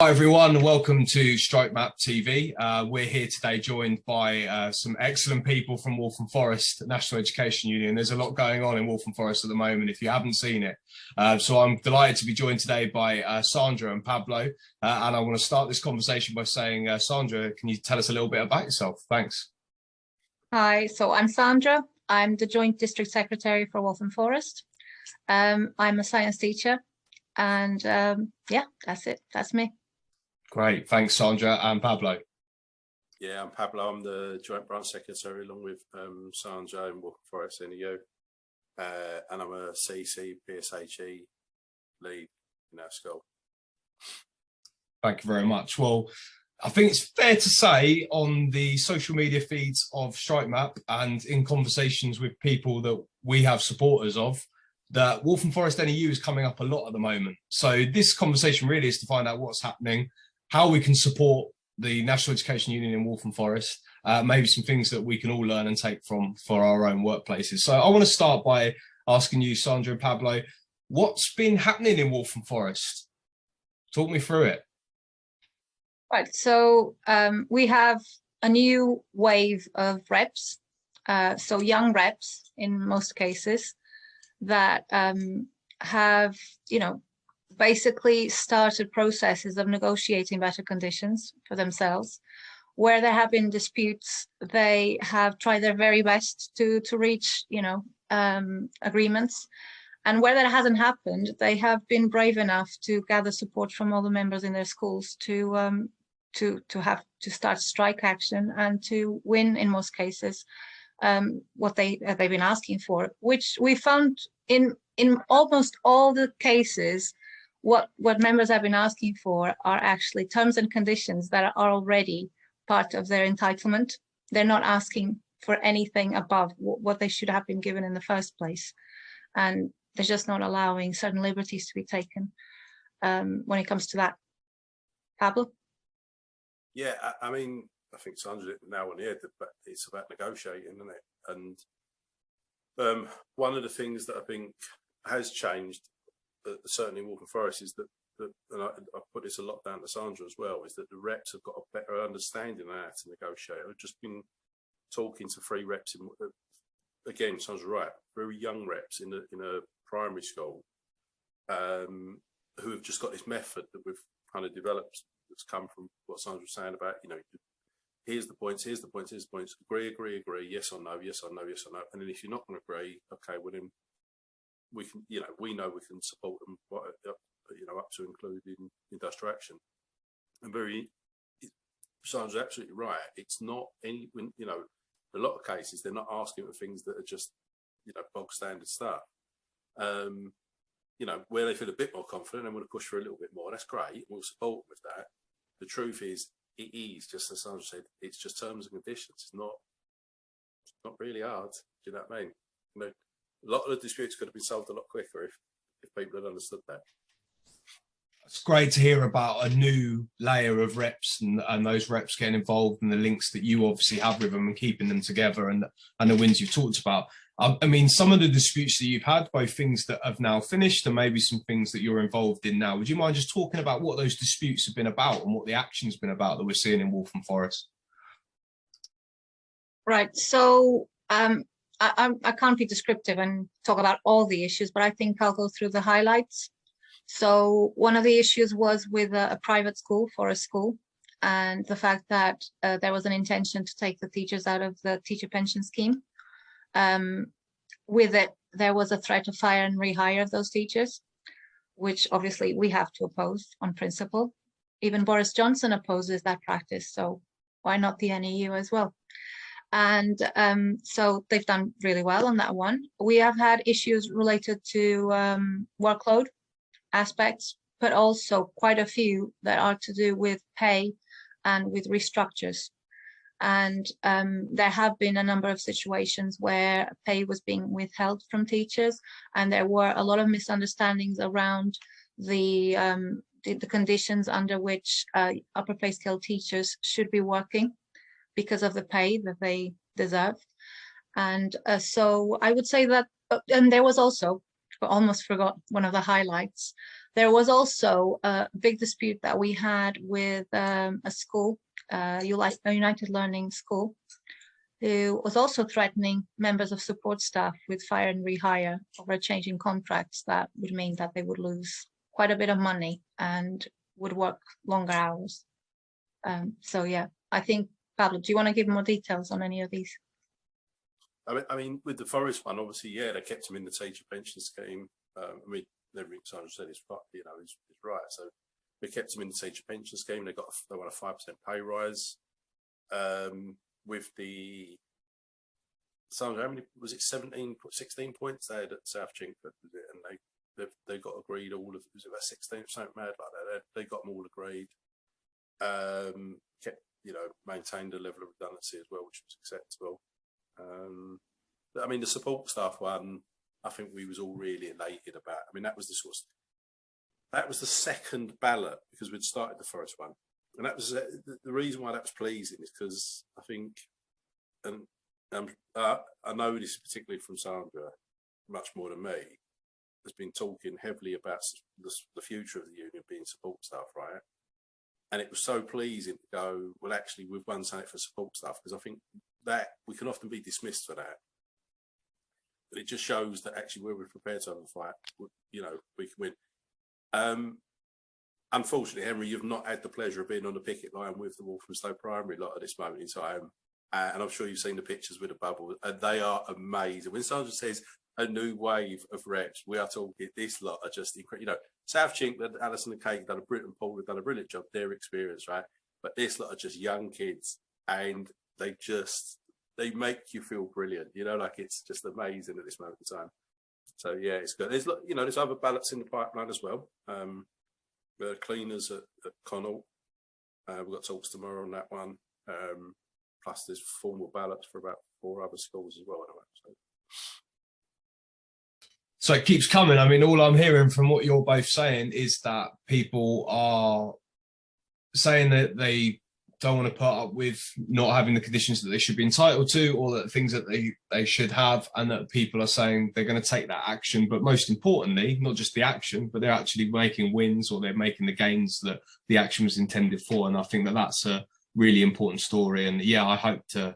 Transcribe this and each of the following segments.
Hi everyone, and welcome to Strike Map TV. We're here today joined by some excellent people from Waltham Forest National Education Union. There's a lot going on in Waltham Forest at the moment if you haven't seen it. So I'm delighted to be joined today by Sandra and Pablo. And I want to start this conversation by saying, Sandra, can you tell us a little bit about yourself? Thanks. Hi, so I'm Sandra. I'm the Joint District Secretary for Waltham Forest. I'm a science teacher and yeah, that's it. That's me. Great. Thanks, Sandra. And Pablo. Yeah, I'm Pablo. I'm the Joint Branch Secretary along with Sandra and Waltham Forest NEU. And I'm a CC PSHE lead in our school. Thank you very much. Well, I think it's fair to say on the social media feeds of Strike Map and in conversations with people that we have supporters of, that Waltham Forest NEU is coming up a lot at the moment. So this conversation really is to find out what's happening, how we can support the National Education Union in Waltham Forest, maybe some things that we can all learn and take from for our own workplaces. So I want to start by asking you, Sandra and Pablo, what's been happening in Waltham Forest? Talk me through it. Right, so we have a new wave of reps, so young reps in most cases that have, basically started processes of negotiating better conditions for themselves. Where there have been disputes, they have tried their very best to reach, agreements. And where that hasn't happened, they have been brave enough to gather support from all the members in their schools to start strike action and to win in most cases what they've been asking for, which we found in almost all the cases. What members have been asking for are actually terms and conditions that are already part of their entitlement. They're not asking for anything above what they should have been given in the first place. And they're just not allowing certain liberties to be taken when it comes to that. Pablo? Yeah, I mean, I think Sandra hit the nail on the head, but it's about negotiating, isn't it? And one of the things that I think has changed, certainly in Waltham Forest, is that and I put this a lot down to Sandra as well, is that the reps have got a better understanding of how to negotiate. I've just been talking to 3 reps again, Sandra's right, very young reps in a primary school who have just got this method that we've kind of developed that's come from what Sandra was saying about, here's the points, agree, yes or no, yes or no, yes or no. And then if you're not going to agree, okay, well then we can, we know we can support them, up to including industrial action. And Sandra's absolutely right. It's not any, a lot of cases, they're not asking for things that are just, bog standard stuff. Where they feel a bit more confident and want to push for a little bit more, that's great. We'll support them with that. The truth is, it is, just as Sandra said, it's just terms and conditions. It's not really hard. Do you know what I mean? A lot of the disputes could have been solved a lot quicker if people had understood that. It's great to hear about a new layer of reps and those reps getting involved and the links that you obviously have with them and keeping them together and the wins you've talked about. I mean, some of the disputes that you've had, both things that have now finished and maybe some things that you're involved in now. Would you mind just talking about what those disputes have been about and what the action's been about that we're seeing in Waltham Forest? Right, so I can't be descriptive and talk about all the issues, but I think I'll go through the highlights. So one of the issues was with a private school, Forest School, and the fact that there was an intention to take the teachers out of the teacher pension scheme. With it, there was a threat of fire and rehire of those teachers, which obviously we have to oppose on principle. Even Boris Johnson opposes that practice, so why not the NEU as well? And so they've done really well on that one. We have had issues related to workload aspects, but also quite a few that are to do with pay and with restructures. And there have been a number of situations where pay was being withheld from teachers, and there were a lot of misunderstandings around the conditions under which upper pay scale teachers should be working because of the pay that they deserve. And so I would say that, and there was also, I almost forgot one of the highlights, There was also a big dispute that we had with a school, a United Learning School, who was also threatening members of support staff with fire and rehire over a change in contracts that would mean that they would lose quite a bit of money and would work longer hours. So yeah, I think, Pablo, do you want to give more details on any of these? I mean, with the Forest one, obviously, yeah, they kept him in the teacher pension scheme. I mean, everything Sandra said is, you know, is right. So we kept him in the teacher pension scheme. They want a 5% pay rise. With the Sandra, how many was it? 16 points they had at South Chingford, and they got agreed all of it was about 16, something mad like that. They got them all agreed. Kept, you know, maintained a level of redundancy as well, which was acceptable. But I mean, the support staff one, I think we was all really elated about. I mean, that was the second ballot, because we'd started the Forest one, and that was the reason why that was pleasing is because I think, and I know this particularly from Sandra, much more than me, has been talking heavily about the future of the union being support staff, right? And it was so pleasing to go, well, actually, we've won something for support staff, because I think that we can often be dismissed for that. But it just shows that actually where we're prepared to have a fight, you know, we can win. Unfortunately, Henry, you've not had the pleasure of being on the picket line with the Walthamstow Primary lot at this moment in time. And I'm sure you've seen the pictures with the bubble, and they are amazing. When Sandra says a new wave of reps, we are talking, this lot are just incredible. You know, South Chink, Alison and Kate done and Paul have done a brilliant job, their experience, right? But this lot are just young kids, and they make you feel brilliant, you know, like it's just amazing at this moment in time. So yeah, it's good. There's, you know, there's other ballots in the pipeline as well. The cleaners at Connaught, we've got talks tomorrow on that one. Plus there's formal ballots for about 4 other schools as well. Anyway, so it keeps coming. I mean, all I'm hearing from what you're both saying is that people are saying that they don't want to put up with not having the conditions that they should be entitled to, or that things that they should have, and that people are saying they're going to take that action. But most importantly, not just the action, but they're actually making wins, or they're making the gains that the action was intended for. And I think that that's a really important story. And yeah, I hope to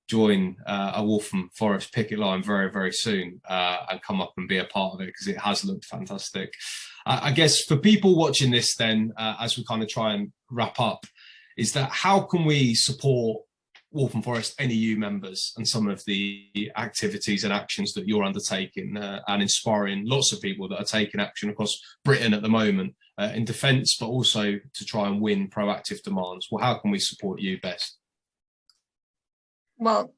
join a Waltham Forest picket line very, very soon and come up and be a part of it, because it has looked fantastic. I guess for people watching this then, as we kind of try and wrap up, is that how can we support Waltham Forest NEU members and some of the activities and actions that you're undertaking and inspiring lots of people that are taking action across Britain at the moment in defence, but also to try and win proactive demands? Well, how can we support you best? Well,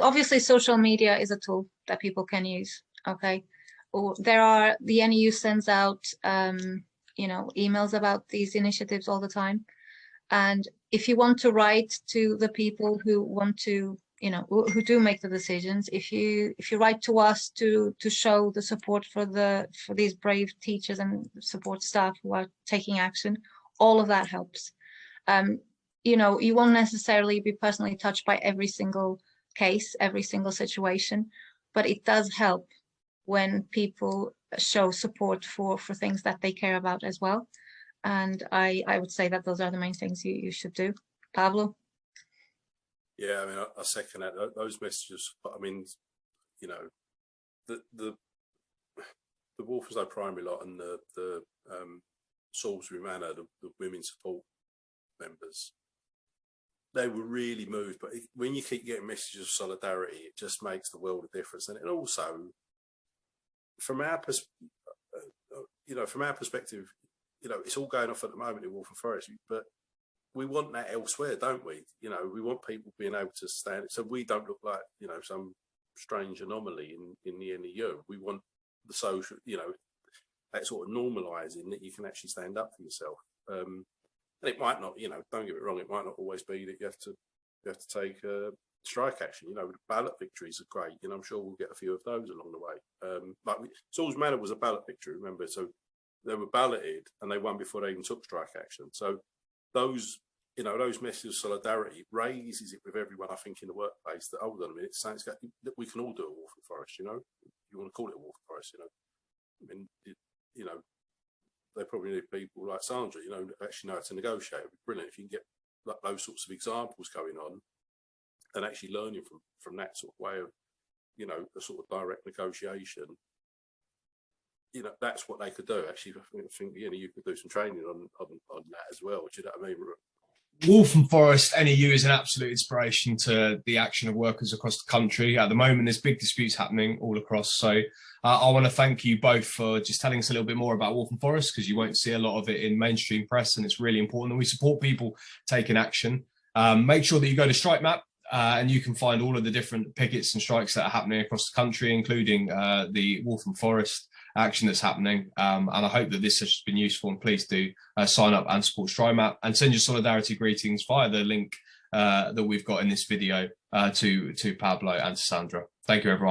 obviously social media is a tool that people can use. Okay, the NEU sends out you know, emails about these initiatives all the time. And if you want to write to the people who want to, you know, who do make the decisions, if you write to us to show the support for these brave teachers and support staff who are taking action, all of that helps. You know, you won't necessarily be personally touched by every single case, every single situation, but it does help when people show support for things that they care about as well. And I would say that those are the main things you should do. Pablo? yeah, I mean, I second that. Those messages, I mean, you know, the Walthamstow Primary lot and the Salisbury Manor, the women's support members, they were really moved. But when you keep getting messages of solidarity, it just makes the world a difference. And also, from our perspective, you know, it's all going off at the moment in Waltham Forest, but we want that elsewhere, don't we? You know, we want people being able to stand, so we don't look like, you know, some strange anomaly in the NEU. We want the social, you know, that sort of normalising that you can actually stand up for yourself. And it might not, you know, don't get me wrong, it might not always be that you have to take strike action. You know, the ballot victories are great, and I'm sure we'll get a few of those along the way. Like Salisbury Manor was a ballot victory, remember? So they were balloted and they won before they even took strike action. So those, you know, those messages of solidarity raises it with everyone, I think, in the workplace, that, hold on a minute, that we can all do a Waltham Forest, you know? You want to call it a Waltham Forest, you know? I mean, you know, they probably need people like Sandra, you know, who actually know how to negotiate. It'd be brilliant if you can get like those sorts of examples going on and actually learning from that sort of way of, you know, a sort of direct negotiation. You know, that's what they could do. Actually, I think you know, you could do some training on that as well. Do you know what I mean? Waltham Forest NEU is an absolute inspiration to the action of workers across the country. At the moment, there's big disputes happening all across. So I want to thank you both for just telling us a little bit more about Waltham Forest, because you won't see a lot of it in mainstream press, and it's really important that we support people taking action. Make sure that you go to Strike Map, and you can find all of the different pickets and strikes that are happening across the country, including the Waltham Forest action that's happening. And I hope that this has been useful, and please do sign up and support Strike Map and send your solidarity greetings via the link that we've got in this video to Pablo and to Sandra. Thank you, everyone.